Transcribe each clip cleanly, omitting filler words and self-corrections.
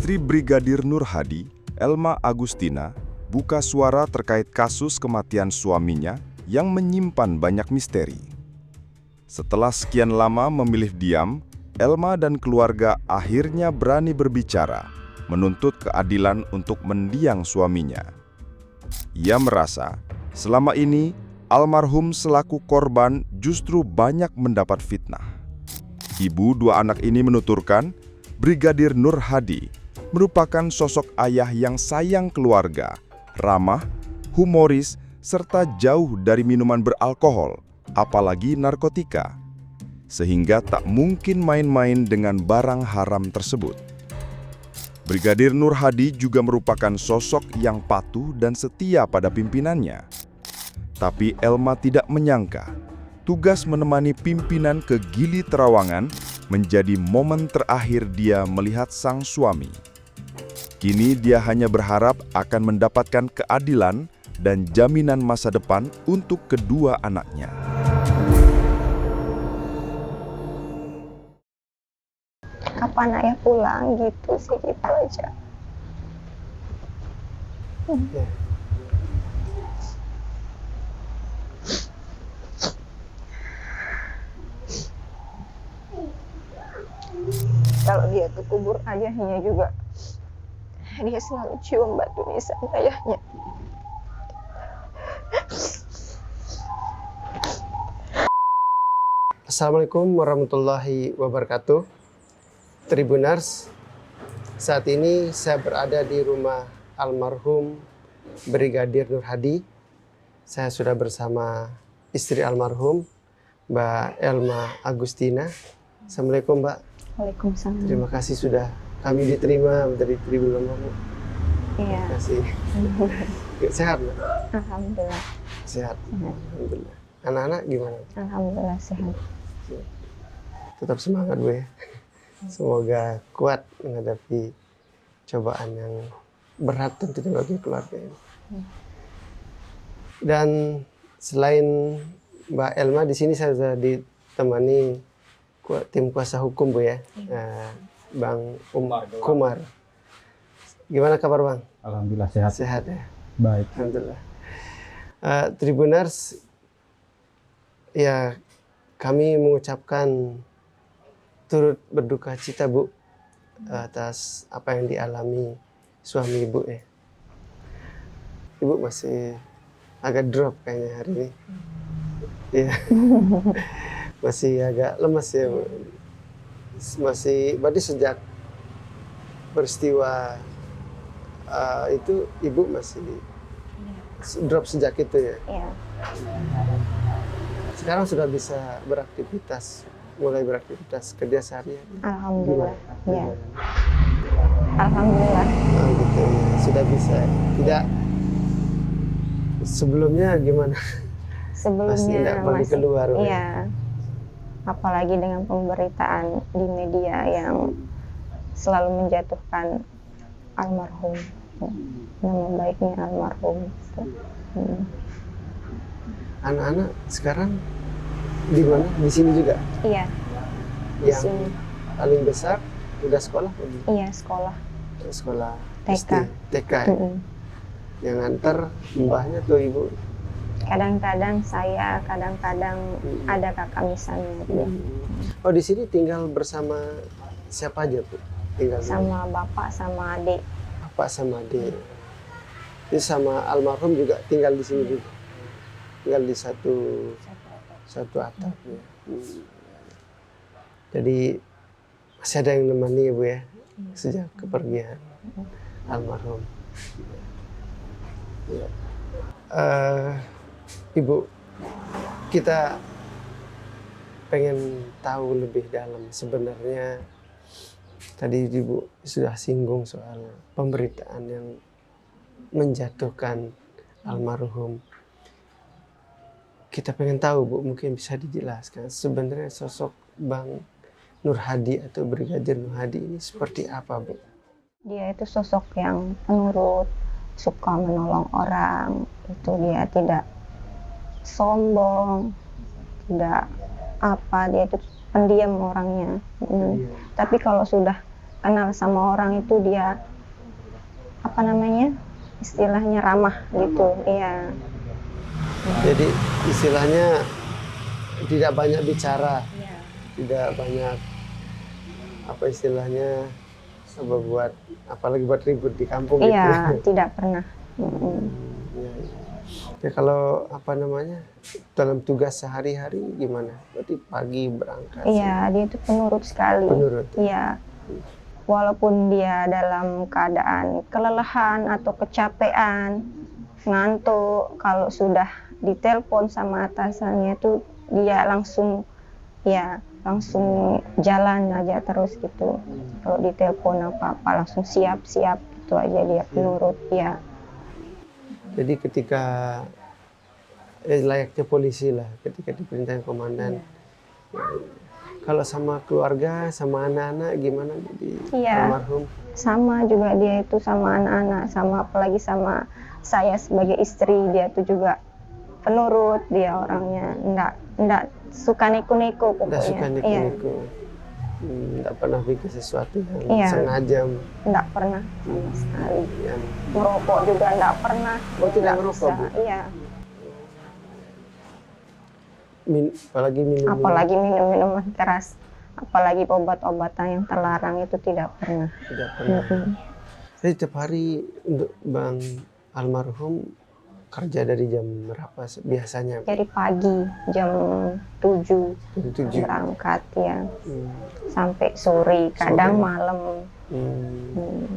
Istri Brigadir Nur Hadi, Elma Agustina, buka suara terkait kasus kematian suaminya yang menyimpan banyak misteri. Setelah sekian lama memilih diam, Elma dan keluarga akhirnya berani berbicara, menuntut keadilan untuk mendiang suaminya. Ia merasa, selama ini almarhum selaku korban justru banyak mendapat fitnah. Ibu dua anak ini menuturkan, Brigadir Nur Hadi merupakan sosok ayah yang sayang keluarga, ramah, humoris, serta jauh dari minuman beralkohol, apalagi narkotika, sehingga tak mungkin main-main dengan barang haram tersebut. Brigadir Nur Hadi juga merupakan sosok yang patuh dan setia pada pimpinannya. Tapi Elma tidak menyangka, tugas menemani pimpinan ke Gili Trawangan menjadi momen terakhir dia melihat sang suami. Kini dia hanya berharap akan mendapatkan keadilan dan jaminan masa depan untuk kedua anaknya. Kapan ayah pulang gitu sih, gitu aja. Kalau dia ke kubur ayahnya juga, dia selalu cium batu nisan ayahnya. Assalamualaikum warahmatullahi wabarakatuh. Tribuners, saat ini saya berada di rumah almarhum Brigadir Nur Hadi. Saya sudah bersama istri almarhum, Mbak Elma Agustina. Assalamualaikum, Mbak. Waalaikumsalam. Terima kasih sudah kami diterima dari Tribun Lombok. Iya. Terima kasih. Sehat, Mbak? Alhamdulillah. Sehat. Alhamdulillah. Anak-anak gimana? Alhamdulillah sehat. Tetap semangat, Bu ya. Semoga kuat menghadapi cobaan yang berat tentunya bagi keluarga ini. Dan selain Mbak Elma, di sini saya sudah ditemani tim kuasa hukum, Bu ya. Bang Kumar. Gimana kabar, Bang? Alhamdulillah sehat. Sehat ya? Baik. Alhamdulillah. Tribuners, ya kami mengucapkan turut berduka cita, Bu, atas apa yang dialami suami Ibu ya. Ibu masih agak drop kayaknya hari ini. Iya. Masih agak lemas ya, Bu. Masih, berarti sejak peristiwa itu Ibu masih drop sejak itu ya? Iya. Sekarang sudah bisa beraktivitas, mulai beraktivitas kerja sehari-hari. Alhamdulillah. Iya. Alhamdulillah. Oh, gitu ya. Sudah bisa. Tidak sebelumnya gimana? Masih tidak pergi keluar. Iya. Apalagi dengan pemberitaan di media yang selalu menjatuhkan almarhum, nama baiknya almarhum. Anak-anak sekarang di mana? Di sini juga? Iya. Di Yang sini. paling besar udah sekolah? Iya, sekolah. Sekolah TK. TK ya? Yang nganter mbahnya tuh Ibu? Kadang-kadang saya, kadang-kadang ada kakak misalnya dia. Oh, di sini tinggal bersama siapa aja, Bu? Tinggal Sama bapak, sama adik. bapak sama adik. Ini sama almarhum juga tinggal di sini juga. Tinggal di satu atap ya. Jadi masih ada yang nemani Ibu ya sejak kepergian almarhum. Ya. Ibu, kita pengen tahu lebih dalam sebenarnya. Tadi Ibu sudah singgung soal pemberitaan yang menjatuhkan almarhum. Kita pengen tahu, Bu, mungkin bisa dijelaskan sebenarnya sosok Bang Nur Hadi atau Brigadir Nur Hadi ini seperti apa, Bu? Dia itu sosok yang penurut, suka menolong orang. Itu dia tidak sombong, tidak apa, dia itu pendiam orangnya. Tapi kalau sudah kenal sama orang itu dia apa namanya istilahnya ramah gitu. Iya. Jadi istilahnya tidak banyak bicara, Iya. tidak banyak apa istilahnya buat apalagi buat ribut di kampung Iya, gitu. tidak pernah. Mm-mm. Ya, ya. Ya, kalau apa namanya dalam tugas sehari-hari gimana? Berarti pagi berangkat. Iya, dia itu penurut sekali. Penurut. Iya. Walaupun dia dalam keadaan kelelahan atau kecapean, ngantuk, kalau sudah ditelepon sama atasannya itu dia langsung jalan aja terus gitu. Kalau ditelepon apa-apa langsung siap-siap itu aja dia penurut ya. Jadi ketika layaknya polisi lah, ketika diperintahkan komandan. Kalau sama keluarga, sama anak-anak gimana di Iya. almarhum? Sama juga dia itu sama anak-anak, sama apalagi sama saya sebagai istri, dia itu juga penurut, dia orangnya enggak suka neko-neko pokoknya. Nggak suka Iya, niku-niku. Nggak pernah bikin sesuatu yang Iya. sengaja enggak pernah sama sekali. yang Merokok juga enggak pernah. Oh, tidak Enggak merokok, bisa. Bu? Iya, apalagi minum. apalagi minum-minuman keras, apalagi obat-obatan yang terlarang itu tidak pernah. Tidak pernah. Mm-mm. Jadi tiap hari untuk Bang almarhum kerja dari jam berapa biasanya? Dari pagi jam 7 Jam 7. berangkat ya, Hmm. sampai sore, kadang Sore. malam. Hmm. Hmm.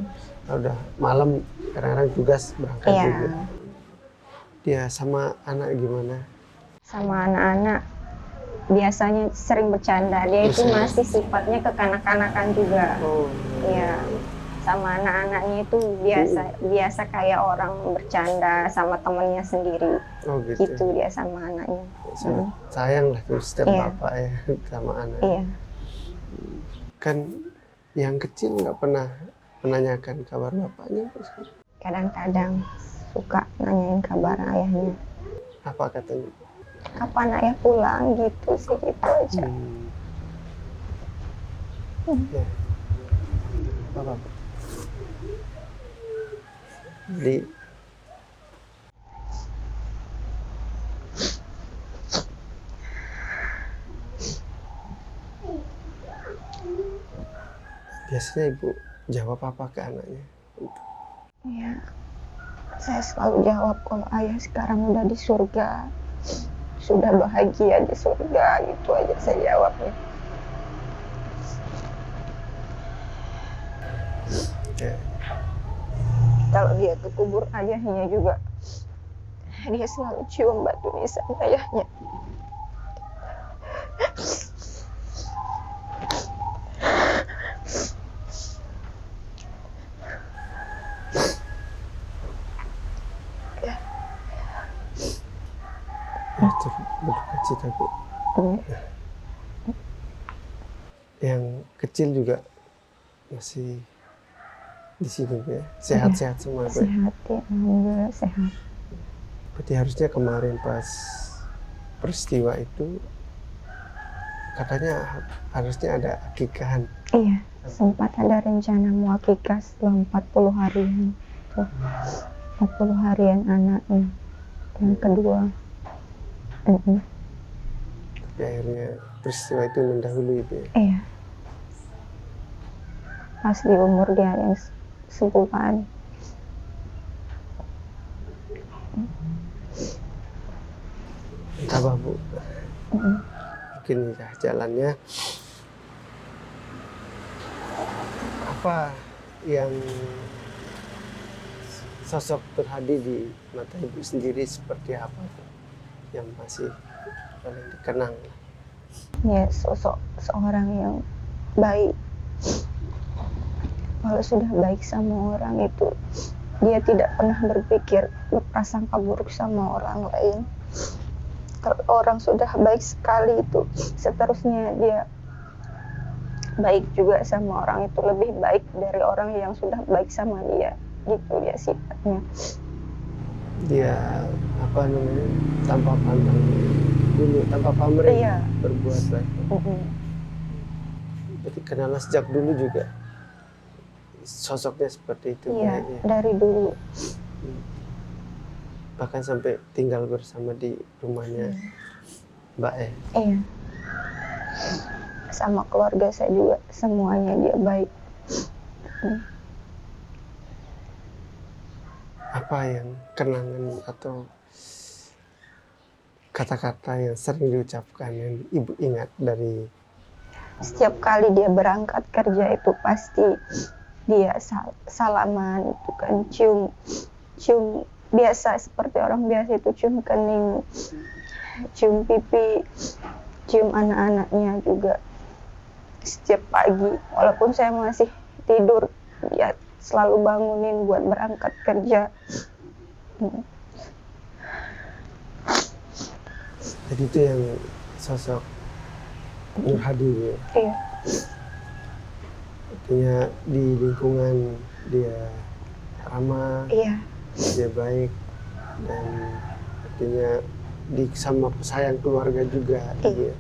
Udah malam kadang-kadang tugas berangkat Iya. juga. Dia sama anak gimana? Sama anak-anak biasanya sering bercanda. Dia itu Bercanda. masih sifatnya kekanak-kanakan juga. Oh. Iya. Sama anak-anaknya itu biasa kayak orang bercanda sama temennya sendiri. Oh gitu. Gitu dia sama anaknya. Sangat sayang lah tuh setiap Iya. bapak ya sama anak. Iya. Kan yang kecil nggak pernah menanyakan kabar bapaknya. Kadang-kadang suka nanyain kabar ayahnya. Apa katanya? Kapan ayah pulang gitu sih, gitu aja. Ya. Apa? Jadi biasanya ibu jawab apa ke anaknya? Iya. Saya selalu jawab kalau ayah sekarang udah di surga. Sudah bahagia di surga, gitu aja saya jawabnya. Ya. Kalau dia ke kubur ayahnya juga, dia selalu cium batu nisan ayahnya. Itu berduka cita Bu. Hmm. Yang kecil juga masih di sini Bu ya. Sehat-sehat semua Bu. Sehat ya, alhamdulillah sehat. Berarti harusnya kemarin pas peristiwa itu katanya harusnya ada akikahan. Iya, sempat ada rencana mau akikah setelah 40 harian. Tuh, 40 harian anaknya yang kedua. Tapi akhirnya peristiwa itu mendahului Bu ya. Iya. Pas di umur dia yang sebulan. Tabah Bu. Mungkin ya jalannya. Apa yang sosok Turhadi di mata ibu sendiri seperti apa Bu? Yang masih paling dikenang? Ya, sosok seorang yang baik. Kalau sudah baik sama orang itu, dia tidak pernah berpikir berprasangka buruk sama orang lain. Kalau orang sudah baik sekali itu, seterusnya dia baik juga sama orang itu, lebih baik dari orang yang sudah baik sama dia. Gitu dia sifatnya. Dia apa namanya tanpa pandang dulu, tanpa pamrih Iya. berbuat baik. Jadi kenalnya sejak dulu juga. sosoknya seperti itu. Iya, Baik, ya. dari dulu. Bahkan sampai tinggal bersama di rumahnya Mbak ya. Iya. Sama keluarga saya juga semuanya dia baik. Apa yang kenangan atau kata-kata yang sering diucapkan yang ibu ingat dari Setiap kali dia berangkat kerja itu pasti dia salaman itu kan, cium biasa seperti orang biasa itu, cium kening, cium pipi, cium anak-anaknya juga. Setiap pagi walaupun saya masih tidur dia selalu bangunin buat berangkat kerja. jadi itu yang sosok Nur Hadi ya. Iya. Artinya di lingkungan dia ramah, Iya. dia baik, dan artinya di sama sayang keluarga juga. Dia.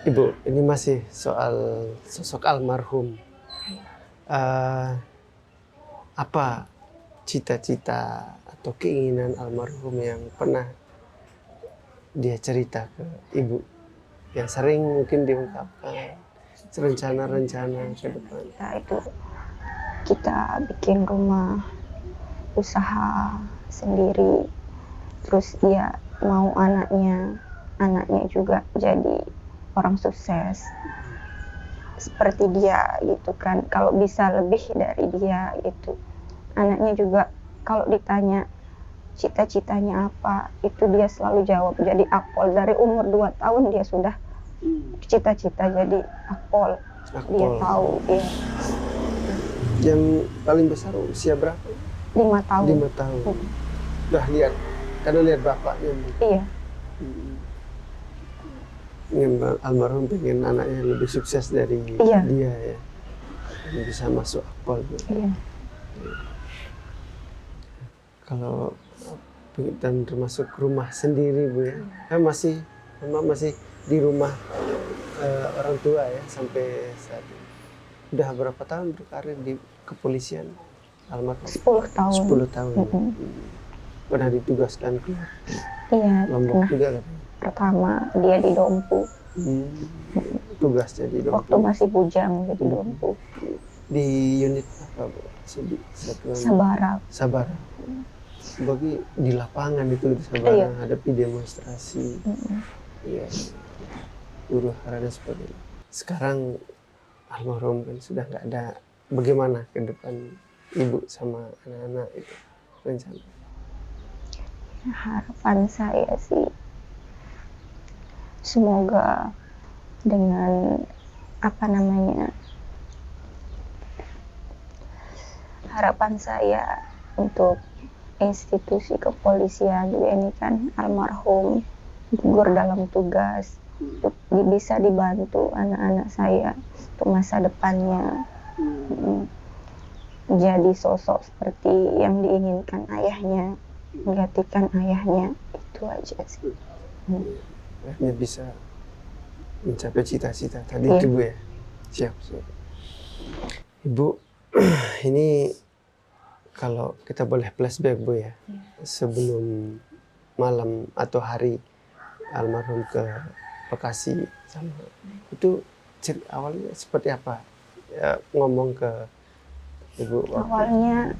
Ibu, ini masih soal sosok almarhum. Apa cita-cita atau keinginan almarhum yang pernah dia cerita ke ibu, yang sering mungkin diungkapkan, rencana-rencana ke depan? Ya itu kita bikin rumah usaha sendiri, terus dia mau anaknya juga jadi orang sukses seperti dia gitu kan, kalau bisa lebih dari dia gitu. Anaknya juga kalau ditanya cita-citanya apa, itu dia selalu jawab jadi akpol. Dari umur 2 tahun dia sudah cita-cita jadi akpol. Dia tahu dia Yang paling besar usia berapa? 5 tahun. 5 tahun. Udah lihat, karena lihat bapaknya. Iya. Ingin almarhum pengen anaknya lebih sukses dari Iya. dia ya, yang bisa masuk akpol. Iya. Kalau dan termasuk rumah sendiri Bu ya, kan masih di rumah orang tua ya sampai saat ini. Udah berapa tahun berkarir di kepolisian almarhum? 10 tahun. 10 tahun. Pernah ditugaskan ke Iya. Lombok Nah, juga katanya. pertama dia di Dompu. Tugasnya di Waktu Lombok. masih bujang jadi Dompu. Di unit apa Bu? Satuan Sabara. Sabara. Bagi di lapangan itu di Sabara Iya. hadapi demonstrasi. Iya. Huru hara dan sebagainya. Sekarang almarhum kan sudah nggak ada. Bagaimana ke depan ibu sama anak-anak itu rencana? Harapan saya sih semoga dengan harapan saya untuk institusi kepolisian juga ini kan almarhum gugur dalam tugas, untuk bisa dibantu anak-anak saya untuk masa depannya, jadi sosok seperti yang diinginkan ayahnya, menggantikan ayahnya, itu aja sih. Akhirnya bisa mencapai cita-cita tadi Iya. itu Bu ya. Siap. Ibu, ini kalau kita boleh flashback Bu ya, sebelum malam atau hari almarhum ke Bekasi sama itu awalnya seperti apa? Ya, ngomong ke ibu waktu Awalnya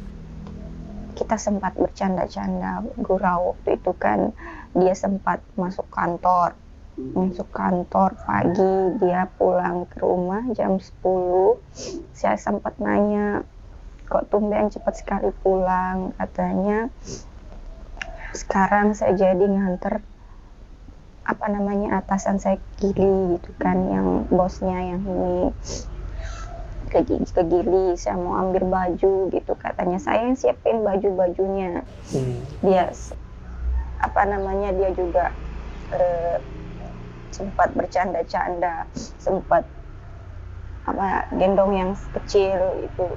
kita sempat bercanda-canda, gurau waktu itu kan, dia sempat masuk kantor pagi, dia pulang ke rumah jam 10. Saya sempat nanya, kok tumben cepat sekali pulang, katanya sekarang saya jadi nganter atasan saya Gili gitu kan, yang bosnya yang ini ke Gili, saya mau ambil baju gitu, katanya saya yang siapin baju-bajunya. Dia dia juga sempat bercanda-canda, sempat gendong yang kecil itu,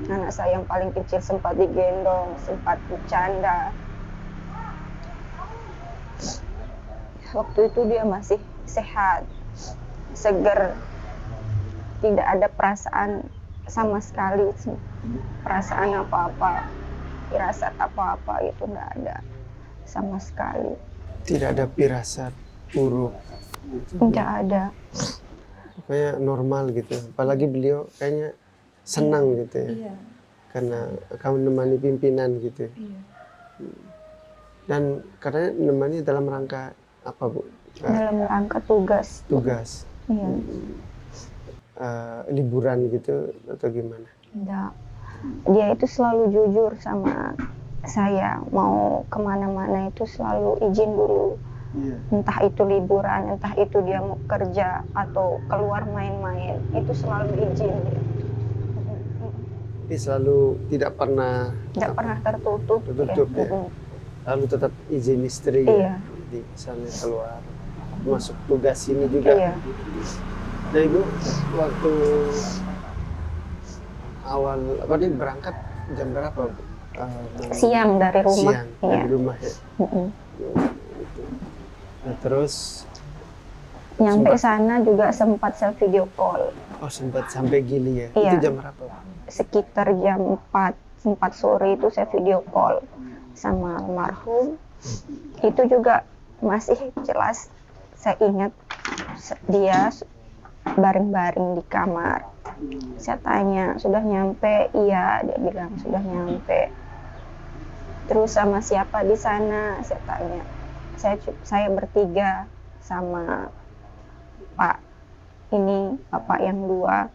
anak saya yang paling kecil sempat digendong, sempat bercanda. Waktu itu dia masih sehat, seger, tidak ada perasaan sama sekali perasaan apa-apa, firasat apa-apa itu nggak ada sama sekali. Tidak ada firasat buruk, Nggak ada. pokoknya normal gitu. Apalagi beliau kayaknya senang gitu ya, Iya, karena kamu menemani pimpinan gitu. iya. Dan katanya menemani dalam rangka apa Bu? Dalam rangka tugas. Tugas, Iya. liburan gitu atau gimana? Enggak. Dia itu selalu jujur sama saya, mau kemana-mana itu selalu izin dulu. Entah itu liburan, entah itu dia mau kerja atau keluar main-main, itu selalu izin dia. Jadi selalu tidak pernah Nggak pernah tertutup. Tertutup, ya. Mm-mm. lalu tetap izin istri Iya. ya, di misalnya keluar masuk tugas ini juga. Iya. Nah Ibu waktu awal apa nih berangkat jam berapa Bu? Siang dari rumah. Siang Iya. dari rumah ya. Mm-mm. Nah terus Nyampe sana juga sempat saya video call. sempat sampai Gili ya. Iya. Itu jam berapa Bu? Sekitar jam 4 sore itu saya video call sama almarhum. Itu juga masih jelas saya ingat dia baring-baring di kamar. Saya tanya, sudah nyampe? Iya, dia bilang sudah nyampe. Terus sama siapa di sana? Saya tanya. Saya bertiga sama Pak ini, Bapak yang dua,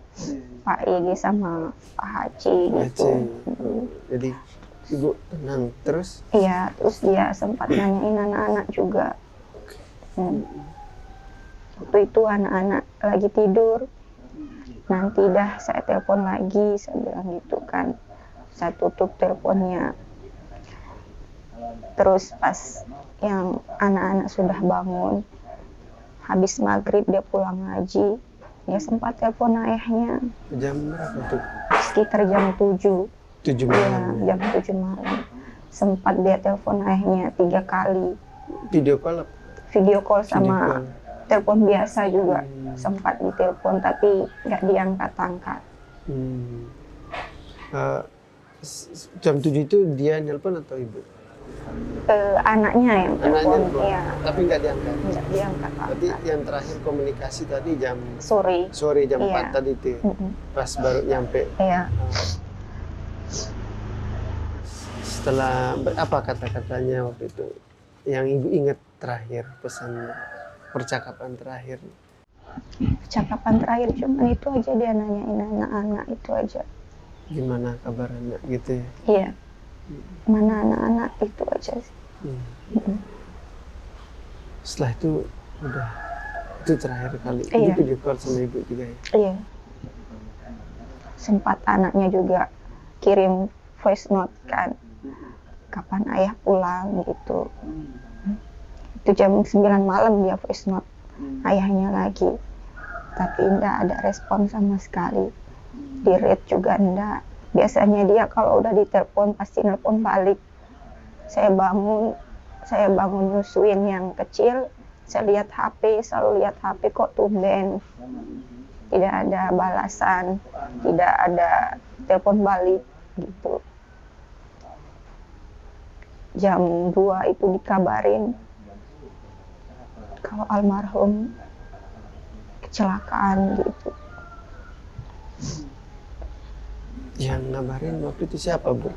Pak Egi sama Pak Haji gitu. Jadi Ibu tenang terus. Iya, terus dia sempat nanyain anak-anak juga. Waktu itu anak-anak lagi tidur. Nanti dah saya telepon lagi, saya bilang gitu kan. Saya tutup teleponnya. Terus pas yang anak-anak sudah bangun, habis maghrib dia pulang ngaji, dia sempat telepon ayahnya Jam berapa tuh? sekitar jam 7. 7 Iya, malam. jam 7 malam. Sempat dia telepon ayahnya 3 kali. Video call apa? Video call Video sama call. telepon biasa juga. Sempat ditelepon tapi nggak diangkat-angkat. Jam 7 itu dia nelpon atau Ibu? Anaknya yang Anaknya telepon, nelpon, iya, tapi nggak diangkat. nggak Berarti diangkat-angkat. yang terakhir komunikasi tadi jam Sore, sore jam Iya. 4 tadi itu ya? Mm-mm. Pas baru nyampe. Iya. Setelah apa kata-katanya waktu itu yang Ibu ingat terakhir, pesan percakapan terakhir? Percakapan terakhir cuman itu aja, dia nanyain anak-anak itu aja. Gimana kabar anak gitu ya? Iya. Mana anak-anak itu aja sih. Setelah itu udah, itu terakhir kali. Iya. Itu video call sama Ibu juga ya? Iya. Sempat anaknya juga kirim voice note kan. Kapan ayah pulang gitu. Itu jam 9 malam dia voice note ayahnya lagi. Tapi enggak ada respon sama sekali. Di read juga enggak. Biasanya dia kalau udah ditelepon pasti nelpon balik. Saya bangun nyusuin yang kecil. Saya lihat HP, selalu lihat HP kok tumben. Tidak ada balasan, tidak ada telepon balik gitu. Jam 2 itu dikabarin kalau almarhum kecelakaan gitu. Yang ngabarin waktu itu siapa Bu?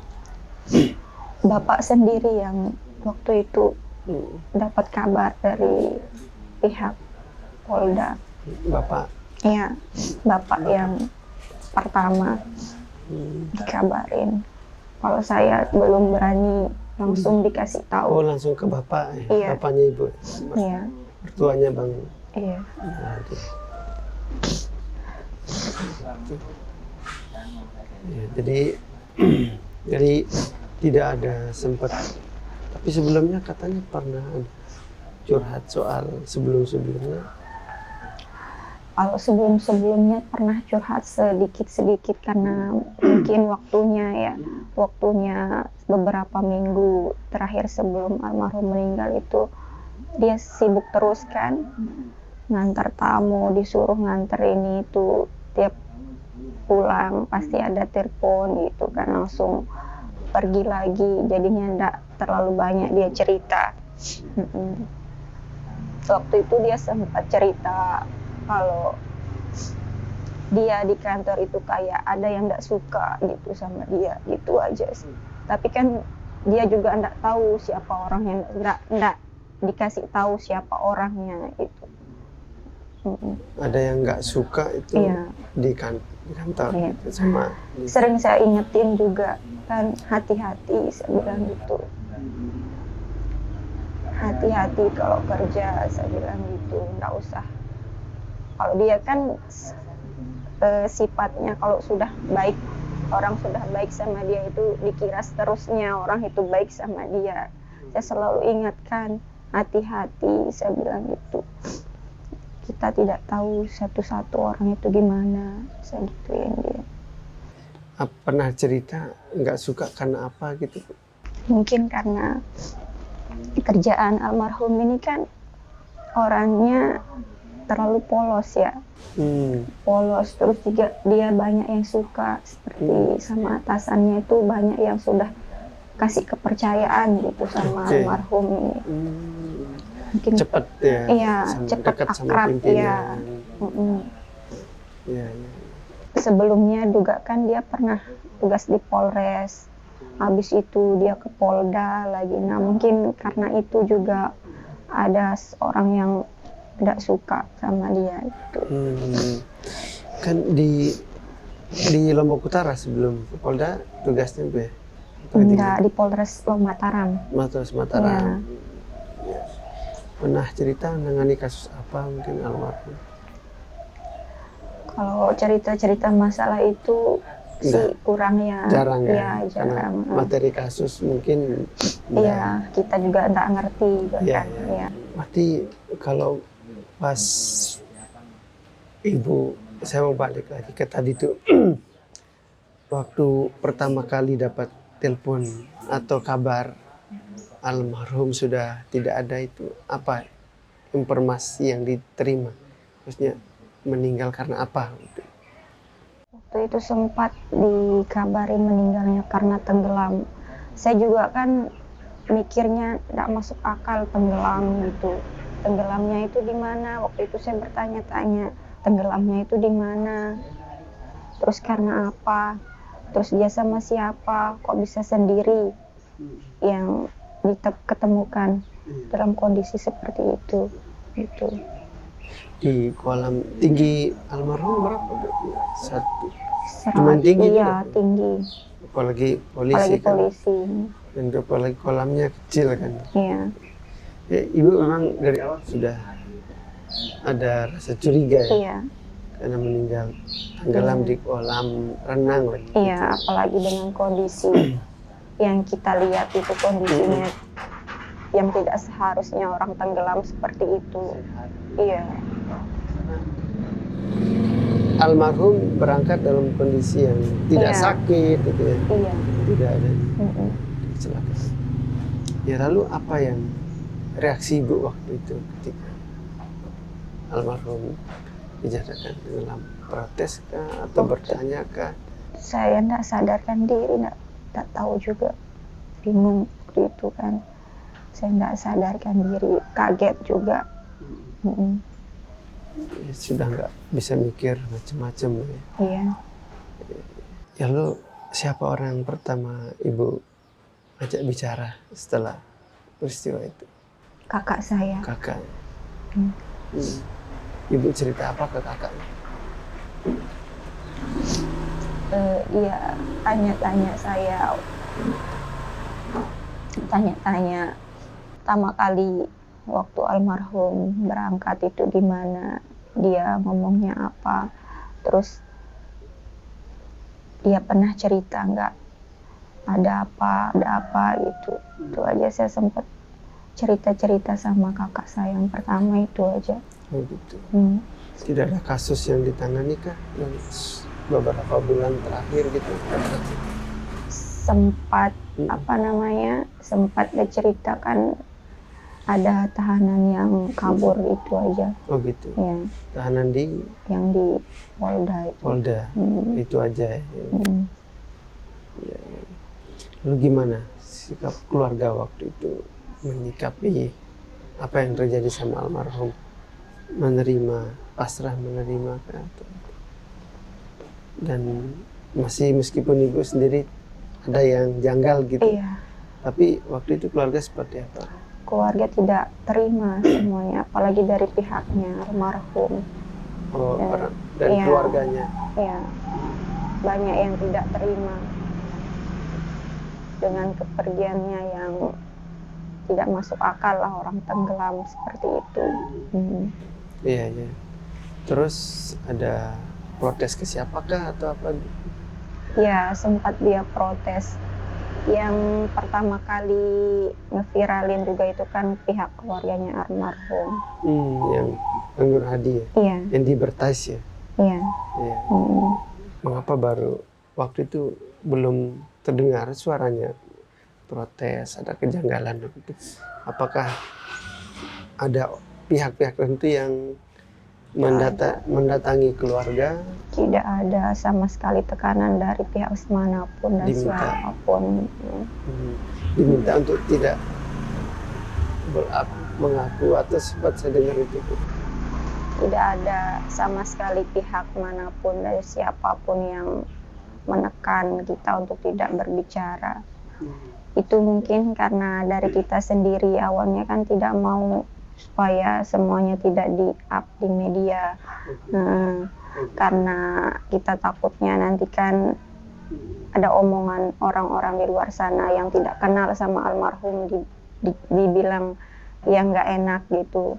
Bapak sendiri yang waktu itu dapat kabar dari pihak Polda. Bapak. Ya, bapak yang pertama dikabarin. Kalau saya belum berani langsung dikasih Oh tahu. langsung ke Bapak ya? Iya. Bapaknya Ibu? Iya, Mertuanya Bang? iya. Waduh. Ya, jadi tidak ada sempat, tapi sebelumnya katanya pernah ada curhat soal sebelumnya. Kalau sebelum-sebelumnya pernah curhat sedikit-sedikit karena mungkin waktunya beberapa minggu terakhir sebelum almarhum meninggal itu dia sibuk terus kan, ngantar tamu, disuruh nganter ini itu tiap pulang pasti ada telepon gitu kan, langsung pergi lagi, jadinya enggak terlalu banyak dia cerita. Waktu itu dia sempat cerita kalau dia di kantor itu kayak ada yang enggak suka gitu sama dia, gitu aja sih. Tapi kan dia juga enggak tahu siapa orangnya, enggak dikasih tahu siapa orangnya itu. Ada yang nggak suka itu Iya. di kantor Iya. gitu, sama Sering saya ingetin juga kan, hati-hati, saya bilang gitu. Hati-hati kalau kerja, saya bilang gitu, nggak usah. Kalau dia kan sifatnya kalau sudah baik, orang sudah baik sama dia itu dikira seterusnya orang itu baik sama dia. Saya selalu ingatkan, hati-hati, saya bilang gitu. Kita tidak tahu satu-satu orang itu gimana, saya gituin dia. Pernah cerita nggak suka karena apa gitu? Mungkin karena kerjaan almarhum ini kan orangnya terlalu polos ya. Polos, terus juga dia banyak yang suka, seperti sama atasannya itu banyak yang sudah kasih kepercayaan gitu sama almarhum ini. Mungkin Cepet ya, iya, cepet dekat sama akrab, pimpinan. Iya. Sebelumnya juga kan dia pernah tugas di Polres, habis itu dia ke Polda lagi. Nah mungkin karena itu juga ada seorang yang tidak suka sama dia itu. Kan di Lombok Utara sebelum ke Polda tugasnya Bu ya? Enggak, di Polres Mataram. Mataram. Ya. Pernah cerita menangani kasus apa mungkin almarhum? Kalau cerita-cerita masalah itu sih kurang ya. Jarang ya? Ya, Karena jarang. materi kasus mungkin Iya, kita juga enggak ngerti juga Iya, kan. iya. Iya. Berarti kalau pas Ibu, saya mau balik lagi ke tadi tuh, waktu pertama kali dapat telepon atau kabar almarhum sudah tidak ada, itu apa informasi yang diterima? Maksudnya meninggal karena apa? Waktu itu sempat dikabari meninggalnya karena tenggelam. Saya juga kan mikirnya tidak masuk akal tenggelam gitu. Tenggelamnya itu di mana? Waktu itu saya bertanya-tanya, tenggelamnya itu di mana? Terus karena apa? Terus dia sama siapa? Kok bisa sendiri yang diketemukan dalam kondisi seperti itu? Gitu. Di kolam tinggi almarhum berapa? Satu. Serat, Cuman tinggi iya, juga? tinggi. Apalagi polisi Apalagi kan. polisi. Dan apalagi kolamnya kecil kan. Iya. Ya, Ibu memang dari awal sudah ada rasa curiga ya, Iya. karena meninggal tenggelam di kolam renang lagi. Iya, apalagi dengan kondisi yang kita lihat itu kondisinya yang tidak seharusnya orang tenggelam seperti itu. Iya. Almarhum berangkat dalam kondisi yang tidak Iya. sakit gitu ya. Iya. Tidak ada Mm-mm. kecelakaan. Ya lalu apa yang reaksi Ibu waktu itu ketika almarhum dinyatakan tenggelam? Protes kah atau bertanya kah? Saya tidak sadarkan diri, tidak tahu juga, bingung waktu itu kan. Saya tidak sadarkan diri, kaget juga. Mm-mm. Ya, sudah nggak bisa mikir macam-macam ya. Iya. Ya lalu siapa orang yang pertama Ibu ajak bicara setelah peristiwa itu? Kakak saya. Kakak. Hmm. Ibu cerita apa ke kakaknya? Iya, tanya-tanya saya. Tanya-tanya pertama kali waktu almarhum berangkat itu gimana, dia ngomongnya apa, terus dia pernah cerita nggak ada apa gitu. Itu aja saya sempat cerita-cerita sama kakak saya yang pertama itu aja. Oh gitu. Tidak ada kasus yang ditangani kah dalam beberapa bulan terakhir gitu? Sempat sempat diceritakan ada tahanan yang kabur itu aja. Oh gitu. Ya, Tahanan di yang di Polda itu. Polda. Itu aja ya. Hmm. Lalu gimana sikap keluarga waktu itu menyikapi apa yang terjadi sama almarhum? Menerima, pasrah menerima kan? Dan masih meskipun ibu sendiri ada yang janggal gitu. Iya, Tapi waktu itu keluarga seperti apa? keluarga tidak terima semuanya, apalagi dari pihaknya almarhum. Oh, Ya. orang dari Iya. keluarganya. Ya, banyak yang tidak terima dengan kepergiannya yang tidak masuk akal lah, orang tenggelam seperti itu. Iya, iya. Terus ada protes ke siapakah atau apa? Ya, sempat dia protes. Yang pertama kali ngeviralin juga itu kan pihak keluarganya almarhum. Yang Nur Hadi ya? Iya, Yang di Bertais ya? iya. Iya. Mm. Mengapa baru waktu itu belum terdengar suaranya protes, ada kejanggalan begitu? Apakah ada pihak-pihak tertentu yang mendatangi keluarga? Tidak ada sama sekali tekanan dari pihak manapun dan Diminta. siapapun. Diminta untuk tidak mengaku atau sempat saya dengar itu. Tidak ada sama sekali pihak manapun dari siapapun yang menekan kita untuk tidak berbicara. Itu mungkin karena dari kita sendiri awalnya kan tidak mau supaya semuanya tidak di-up di media. Karena kita takutnya nanti kan ada omongan orang-orang di luar sana yang tidak kenal sama almarhum dibilang yang nggak enak gitu.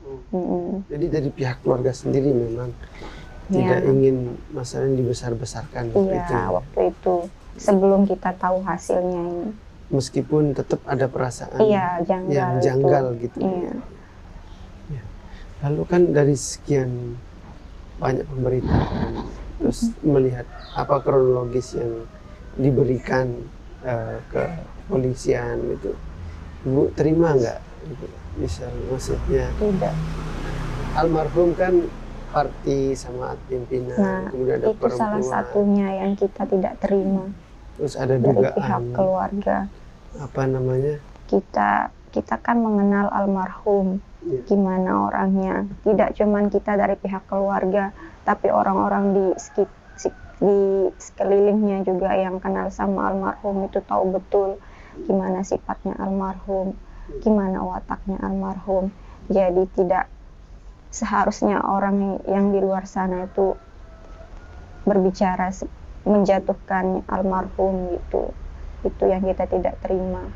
Jadi dari pihak keluarga sendiri memang tidak ingin masalah yang dibesar-besarkan waktu itu. Iya, waktu itu sebelum kita tahu hasilnya ini. Meskipun tetap ada perasaan Janggal yang janggal gitu. Iya. Ya. Lalu kan dari sekian banyak pemberitaan, terus melihat apa kronologis yang diberikan ke polisian itu, Ibu terima nggak? Misal maksudnya Tidak. almarhum kan parti sama pimpinan, Nah, kemudian ada itu salah perempuan, satunya yang kita tidak terima terus ada dari pihak dugaan keluarga. apa namanya? Kita kan mengenal almarhum, Ya. gimana orangnya. Tidak cuman kita dari pihak keluarga, tapi orang-orang di sekelilingnya juga yang kenal sama almarhum itu tahu betul gimana sifatnya almarhum, gimana wataknya almarhum. Jadi tidak seharusnya orang yang di luar sana itu berbicara menjatuhkan almarhum gitu. Itu yang kita tidak terima.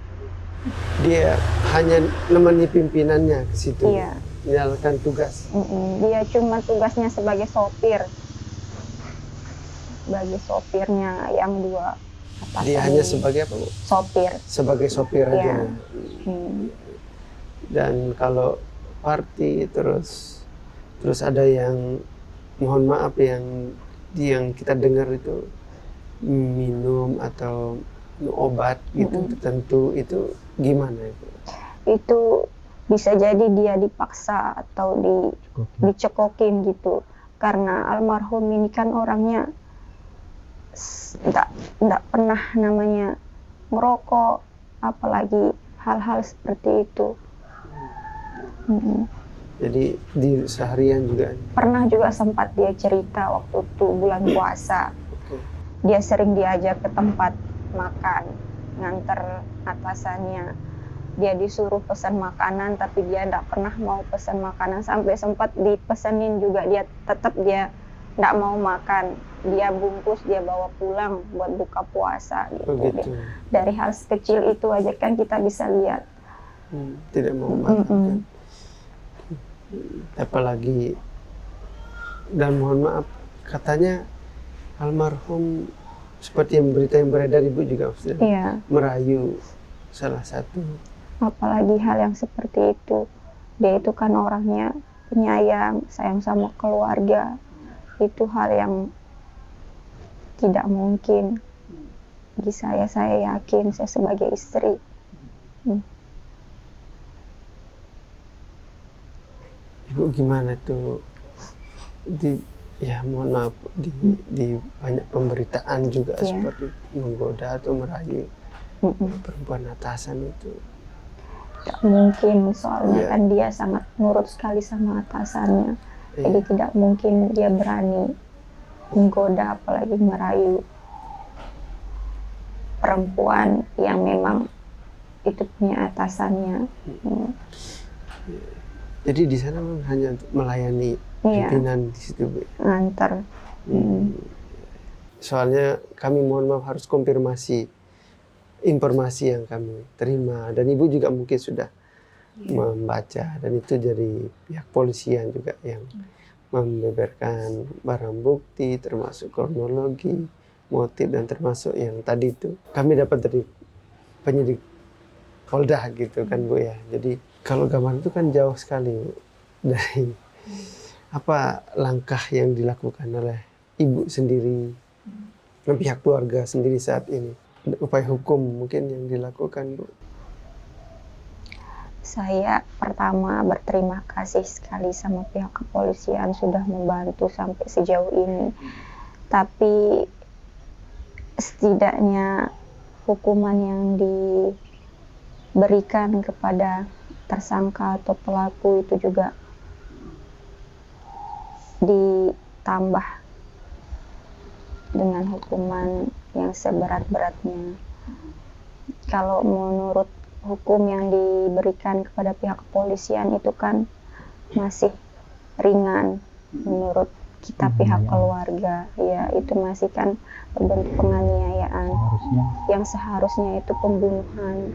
Dia hanya nemani pimpinannya ke situ, Iya. menjalankan tugas. Dia cuma tugasnya sebagai sopir, bagi sopirnya yang dua. Dia hanya sebagai apa, Bu? Sopir. Sebagai sopir aja. Iya. Dan kalau party terus ada yang mohon maaf yang kita dengar itu minum atau obat gitu tertentu, itu gimana itu? Itu bisa jadi dia dipaksa atau dicekokin gitu. Karena almarhum ini kan orangnya tidak pernah namanya ngerokok, apalagi hal-hal seperti itu. Jadi di seharian juga? Pernah juga sempat dia cerita waktu itu bulan puasa. Dia sering diajak ke tempat makan, nganter atasannya. Dia disuruh pesan makanan, tapi dia tidak pernah mau pesan makanan. Sampai sempat dipesenin juga, dia tetap tidak mau makan. Dia bungkus, dia bawa pulang buat buka puasa gitu. Dari hal sekecil itu aja kan kita bisa lihat. Tidak mau makan. Apalagi, dan mohon maaf, katanya almarhum seperti yang berita yang beredar, Ibu juga merayu salah satu. Apalagi hal yang seperti itu. Dia itu kan orangnya penyayang, sayang sama keluarga. Itu hal yang tidak mungkin. Bagi saya yakin, saya sebagai istri. Ibu gimana tuh ya mohon maaf di banyak pemberitaan juga Iya. seperti menggoda atau merayu perempuan atasan itu. Tidak mungkin, soalnya Iya. kan dia sangat nurut sekali sama atasannya. Iya. Jadi tidak mungkin dia berani menggoda apalagi merayu perempuan yang memang itu punya atasannya. Jadi di sana memang hanya untuk melayani Iya. pimpinan di situ, Bu. Nganter. Soalnya kami mohon maaf harus konfirmasi informasi yang kami terima, dan Ibu juga mungkin sudah membaca, dan itu dari pihak polisian juga yang membeberkan barang bukti termasuk kronologi, motif, dan termasuk yang tadi itu kami dapat dari penyidik Polda gitu kan, Bu ya. Jadi kalau gambar itu kan jauh sekali, Bu, dari apa langkah yang dilakukan oleh Ibu sendiri dan pihak keluarga sendiri saat ini. Upaya hukum mungkin yang dilakukan, Bu. Saya pertama berterima kasih sekali sama pihak kepolisian sudah membantu sampai sejauh ini. Tapi setidaknya hukuman yang diberikan kepada tersangka atau pelaku itu juga ditambah dengan hukuman yang seberat-beratnya. Kalau menurut hukum yang diberikan kepada pihak kepolisian itu kan masih ringan menurut kita pihak keluarga, ya itu masih kan berbentuk penganiayaan yang seharusnya itu pembunuhan.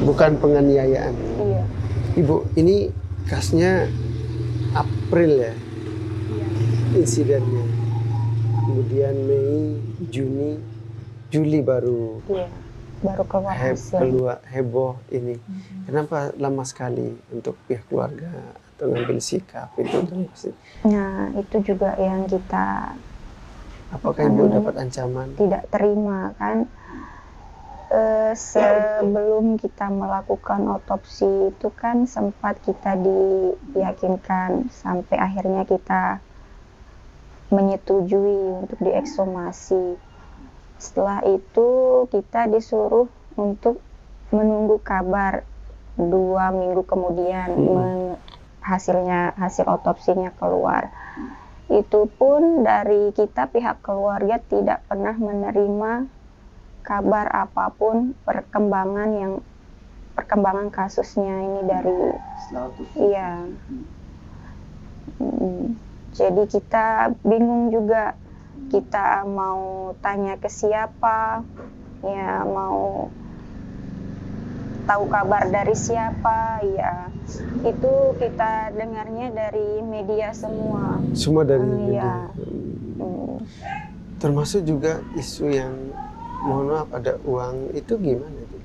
Bukan penganiayaan. Iya. Ibu, ini kasusnya April ya, insidennya. Kemudian Mei, Juni, Juli baru Iya, baru keluar hasil. keluar heboh ini. Kenapa lama sekali untuk pihak keluarga atau ngambil sikap itu? Nah, itu juga yang kita Apakah Ibu dapat ancaman? tidak terima kan. Sebelum kita melakukan otopsi itu kan sempat kita diyakinkan sampai akhirnya kita menyetujui untuk diekshumasi. Setelah itu kita disuruh untuk menunggu kabar 2 minggu kemudian hasil otopsinya keluar. Itu pun dari kita pihak keluarga tidak pernah menerima kabar apapun perkembangan kasusnya ini dari iya. Jadi kita bingung juga, kita mau tanya ke siapa, ya mau tahu kabar dari siapa, ya itu kita dengarnya dari media semua. Semua dari Iya. media. Termasuk juga isu yang mohon maaf ada uang itu gimana itu?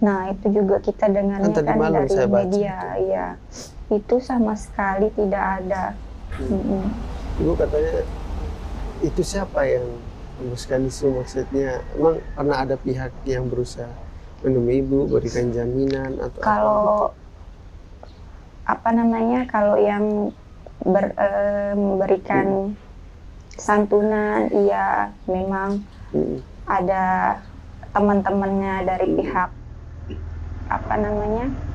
Nah itu juga kita dengarnya Kan tadi kan malam dari saya baca media, ya itu sama sekali tidak ada. Ibu katanya itu siapa yang hembuskan isu, maksudnya emang pernah ada pihak yang berusaha menemui Ibu, berikan jaminan atau Kalau kalau yang memberikan santunan, iya memang ada teman-temannya dari pihak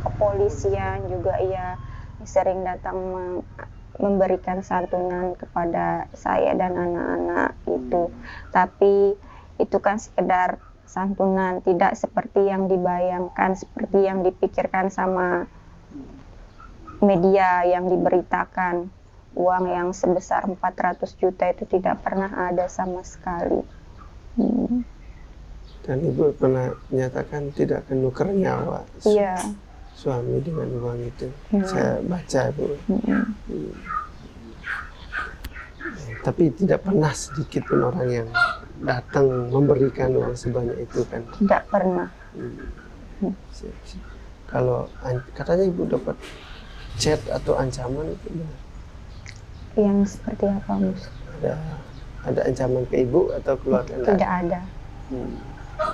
kepolisian juga, iya sering datang memberikan santunan kepada saya dan anak-anak itu. Tapi itu kan sekedar santunan, tidak seperti yang dibayangkan, seperti yang dipikirkan sama media yang diberitakan. Uang yang sebesar 400 juta itu tidak pernah ada sama sekali. Dan Ibu pernah menyatakan tidak akan nuker nyawa Iya. suami dengan uang itu. Saya baca, Bu. Tapi tidak pernah sedikit pun orang yang datang memberikan uang sebanyak itu kan? Tidak pernah. Siap. Kalau katanya Ibu dapat chat atau ancaman itu benar? Yang seperti apa, Mus? Ada ancaman ke Ibu atau keluarga? Tidak ada.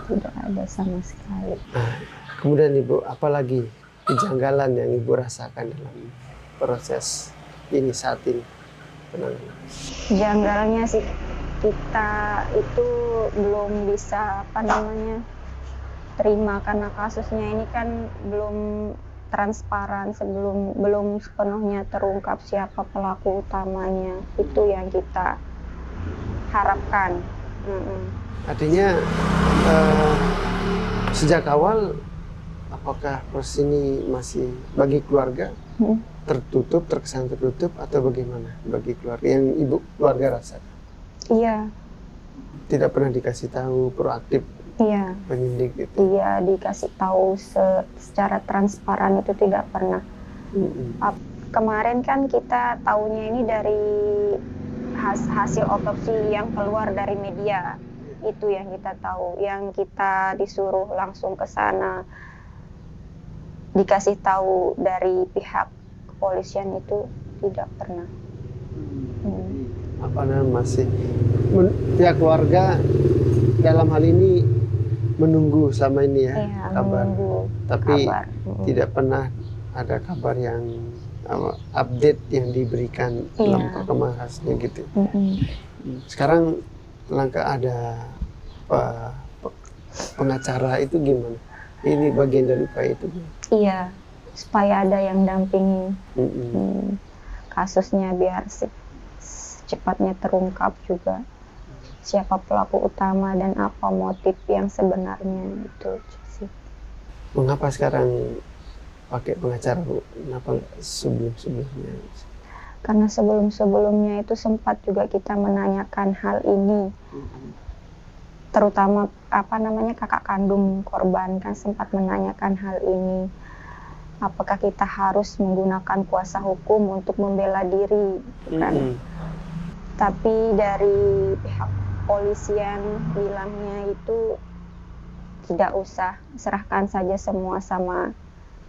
Tidak ada sama sekali. Nah, kemudian Ibu, apalagi kejanggalan yang Ibu rasakan dalam proses ini saat ini penanganan? Janggalnya sih kita itu belum bisa terima karena kasusnya ini kan belum transparan, belum sepenuhnya terungkap siapa pelaku utamanya. Itu yang kita harapkan. Artinya sejak awal apakah proses ini masih bagi keluarga terkesan tertutup atau bagaimana bagi keluarga yang ibu keluarga rasakan? Iya. Tidak pernah dikasih tahu proaktif Iya. penyidik itu? Iya, dikasih tahu secara transparan itu tidak pernah. Kemarin kan kita tahunya ini dari hasil otopsi yang keluar dari media. Itu yang kita tahu, yang kita disuruh langsung ke sana. Dikasih tahu dari pihak kepolisian itu tidak pernah. Apa namanya masih pihak keluarga dalam hal ini menunggu selama ini ya, Iya, kabar. menunggu Tapi kabar. tidak pernah ada kabar yang update yang diberikan dalam perkembangan kasusnya gitu. Sekarang langkah ada pengacara itu gimana? Ini bagian dari upaya itu. Iya, supaya ada yang dampingi kasusnya biar secepatnya terungkap juga siapa pelaku utama dan apa motif yang sebenarnya itu sih. Mengapa sekarang pakai pengacara, Bu? Kenapa sebelum-sebelumnya? Karena sebelum-sebelumnya itu sempat juga kita menanyakan hal ini. Terutama kakak kandung korban kan sempat menanyakan hal ini. Apakah kita harus menggunakan kuasa hukum untuk membela diri, kan? Tapi dari pihak polisian bilangnya itu tidak usah, serahkan saja semua sama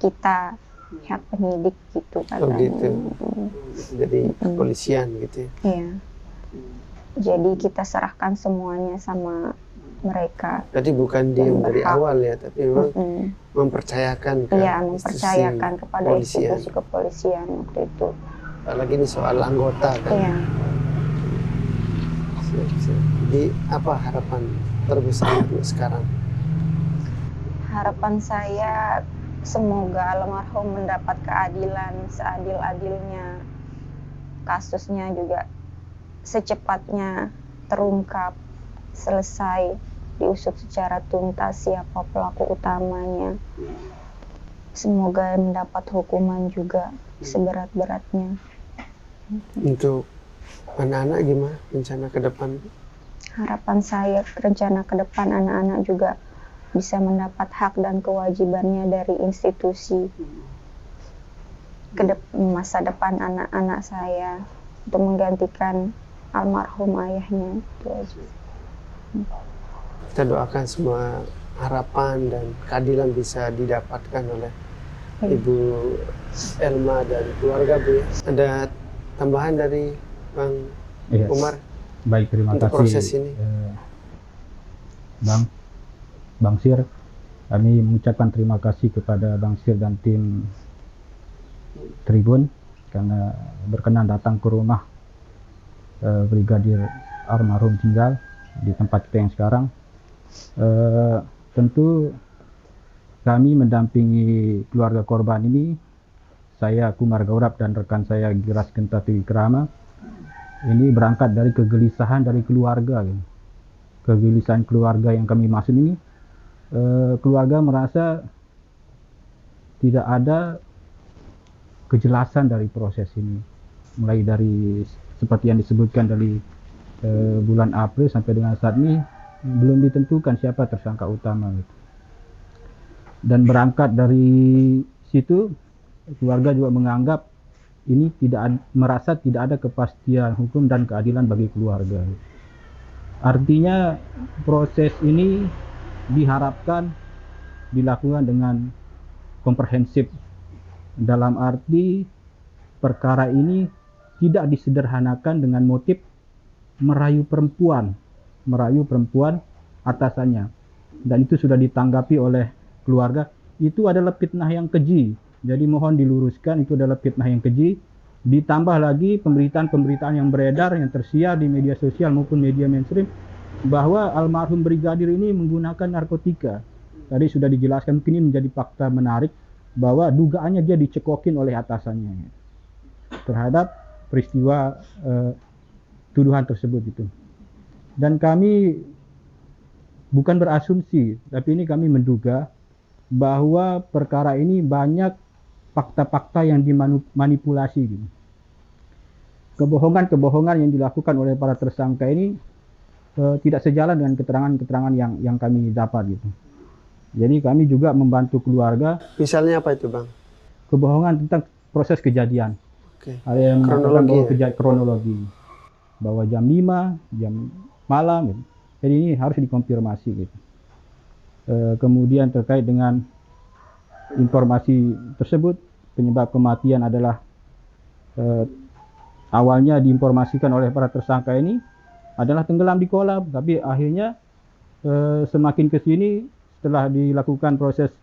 kita, pihak penyidik gitu katanya. Oh gitu. Jadi kepolisian gitu ya. Iya. Jadi kita serahkan semuanya sama mereka. Jadi bukan diam dari awal ya, tapi memang mempercayakan ke mempercayakan kepada institusi kepolisian waktu itu. Apalagi ini soal anggota kan. Iya. Jadi apa harapan terbesar sekarang? Harapan saya semoga almarhum mendapat keadilan seadil-adilnya. Kasusnya juga secepatnya terungkap, selesai, diusut secara tuntas siapa pelaku utamanya. Semoga mendapat hukuman juga seberat-beratnya. Untuk anak-anak gimana rencana ke depan? Harapan saya rencana ke depan anak-anak juga bisa mendapat hak dan kewajibannya dari institusi. Masa depan anak-anak saya untuk menggantikan almarhum ayahnya, itu aja. Kita doakan semua harapan dan keadilan bisa didapatkan oleh Ibu Elma dan keluarga, Bu. Ada tambahan dari Bang Umar? Baik, terima untuk kasih proses ini. Bang Sir. Kami mengucapkan terima kasih kepada Bang Sir dan tim Tribun karena berkenan datang ke rumah Brigadir almarhum tinggal di tempat kita yang sekarang. Tentu kami mendampingi keluarga korban ini, saya Kumar Gaurab dan rekan saya Giras Gentati Wikrama, ini berangkat dari kegelisahan dari keluarga. Kegelisahan keluarga yang kami maksud ini, keluarga merasa tidak ada kejelasan dari proses ini, mulai dari seperti yang disebutkan dari bulan April sampai dengan saat ini belum ditentukan siapa tersangka utama gitu. Dan berangkat dari situ keluarga juga menganggap ini merasa tidak ada kepastian hukum dan keadilan bagi keluarga. Artinya proses ini diharapkan dilakukan dengan komprehensif, dalam arti perkara ini tidak disederhanakan dengan motif merayu perempuan atasannya, dan itu sudah ditanggapi oleh keluarga. Itu adalah fitnah yang keji, Jadi mohon diluruskan, itu adalah fitnah yang keji. Ditambah lagi pemberitaan-pemberitaan yang beredar, yang tersiar di media sosial maupun media mainstream, bahwa almarhum brigadir ini menggunakan narkotika. Tadi sudah dijelaskan, mungkin ini menjadi fakta menarik, bahwa dugaannya dia dicekokin oleh atasannya terhadap peristiwa tuduhan tersebut itu. Dan kami bukan berasumsi, tapi ini kami menduga bahwa perkara ini banyak fakta-fakta yang dimanipulasi gitu. Kebohongan-kebohongan yang dilakukan oleh para tersangka ini tidak sejalan dengan keterangan-keterangan yang kami dapat gitu. Jadi kami juga membantu keluarga. Misalnya apa itu, Bang? Kebohongan tentang proses kejadian. Oke. Ada yang mengatakan bahwa Kronologi, kronologi, bahwa jam 5, jam malam gitu. Jadi ini harus dikonfirmasi gitu. Kemudian terkait dengan informasi tersebut, penyebab kematian adalah awalnya diinformasikan oleh para tersangka ini adalah tenggelam di kolam, tapi akhirnya semakin ke sini setelah dilakukan proses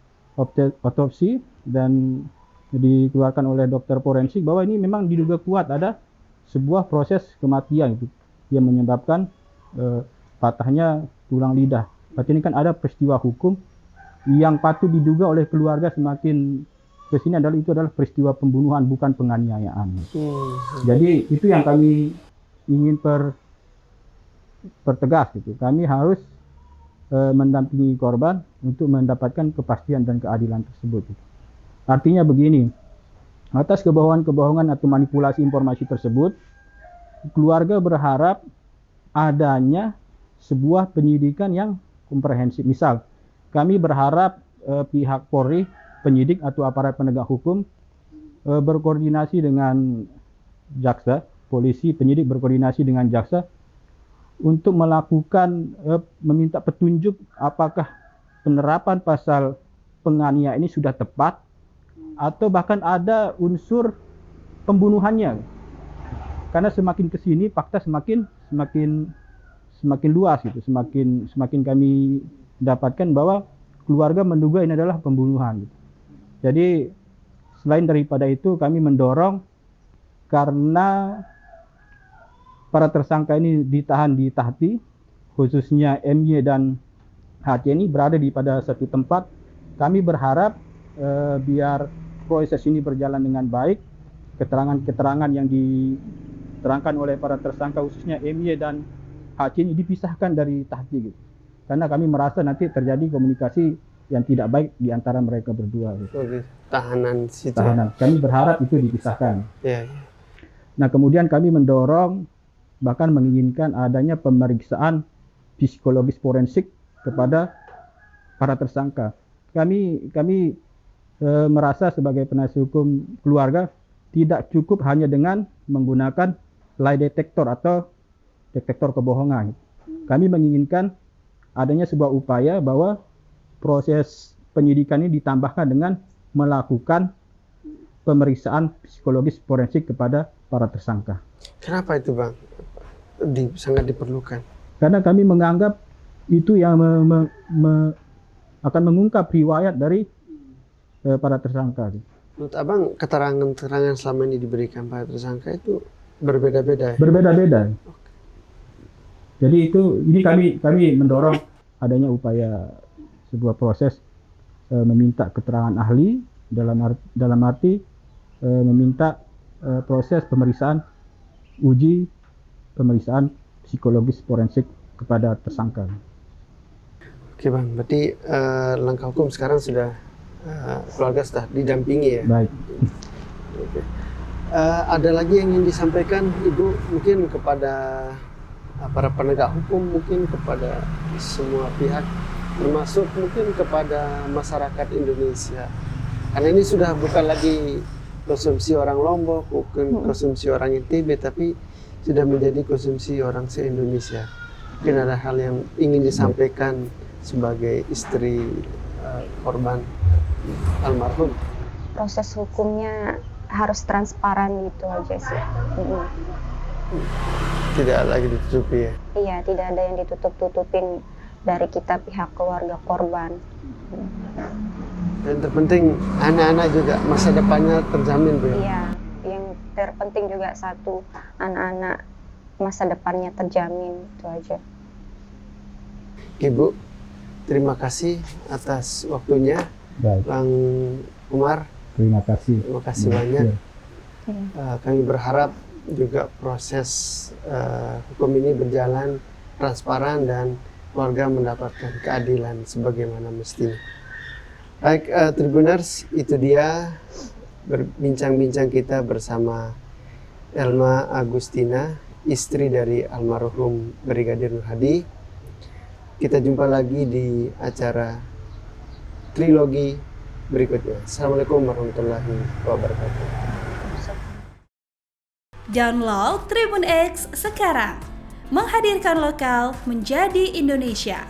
otopsi dan dikeluarkan oleh dokter forensik bahwa ini memang diduga kuat ada sebuah proses kematian itu yang menyebabkan patahnya tulang lidah. Berarti ini kan ada peristiwa hukum yang patut diduga oleh keluarga semakin ke sini adalah peristiwa pembunuhan, bukan penganiayaan. Jadi itu yang kami ingin pertegas gitu. Kami harus mendampingi korban untuk mendapatkan kepastian dan keadilan tersebut. Artinya begini, atas kebohongan-kebohongan atau manipulasi informasi tersebut, keluarga berharap adanya sebuah penyidikan yang komprehensif. Misal, kami berharap pihak Polri, penyidik atau aparat penegak hukum berkoordinasi dengan jaksa, polisi, penyidik berkoordinasi dengan jaksa untuk melakukan meminta petunjuk apakah penerapan pasal penganiayaan ini sudah tepat atau bahkan ada unsur pembunuhannya. Karena semakin ke sini fakta semakin luas gitu, semakin kami dapatkan bahwa keluarga menduga ini adalah pembunuhan gitu. Jadi selain daripada itu kami mendorong karena para tersangka ini ditahan di Tahti, khususnya MY dan HC ini berada pada satu tempat. Kami berharap biar proses ini berjalan dengan baik, keterangan-keterangan yang diterangkan oleh para tersangka khususnya MY dan HC ini dipisahkan dari Tahti gitu. Karena kami merasa nanti terjadi komunikasi yang tidak baik di antara mereka berdua gitu. Tahanan situ. Tahanan. Kami berharap itu dipisahkan. Ya. Nah, kemudian kami mendorong bahkan menginginkan adanya pemeriksaan psikologis forensik kepada para tersangka. Kami merasa sebagai penasihat hukum keluarga tidak cukup hanya dengan menggunakan lie detector atau detektor kebohongan. Kami menginginkan adanya sebuah upaya bahwa proses penyidikan ini ditambahkan dengan melakukan pemeriksaan psikologis forensik kepada para tersangka. Kenapa itu, Bang? Sangat diperlukan. Karena kami menganggap itu yang akan mengungkap riwayat dari para tersangka. Menurut Abang, keterangan-keterangan selama ini diberikan para tersangka itu berbeda-beda? Berbeda-beda. Jadi ini kami mendorong adanya upaya sebuah proses meminta keterangan ahli dalam arti meminta proses pemeriksaan pemeriksaan psikologis forensik kepada tersangka. Oke, Bang, berarti langkah hukum sekarang sudah keluarga sudah didampingi ya. Baik. Oke. Ada lagi yang ingin disampaikan Ibu mungkin kepada para penegak hukum, mungkin kepada semua pihak, termasuk mungkin kepada masyarakat Indonesia. Karena ini sudah bukan lagi konsumsi orang Lombok, bukan konsumsi orang NTB, tapi sudah menjadi konsumsi orang se-Indonesia. Mungkin ada hal yang ingin disampaikan sebagai istri korban almarhum. Proses hukumnya harus transparan gitu aja sih. Tidak lagi ditutupi ya? Iya, tidak ada yang ditutup-tutupin dari kita pihak keluarga korban. Dan terpenting anak-anak juga masa depannya terjamin, Bu. Iya, yang terpenting juga satu, anak-anak masa depannya terjamin, itu aja. Ibu, terima kasih atas waktunya, Baik, Bang Umar. terima kasih. Terima kasih banyak. Iya. Kami berharap juga proses hukum ini berjalan transparan dan keluarga mendapatkan keadilan sebagaimana mestinya. Baik, Tribuners, itu dia berbincang-bincang kita bersama Elma Agustina, istri dari almarhum Brigadir Nur Hadi. Kita jumpa lagi di acara trilogi berikutnya. Assalamualaikum warahmatullahi wabarakatuh. Download Tribun X sekarang, menghadirkan lokal menjadi Indonesia.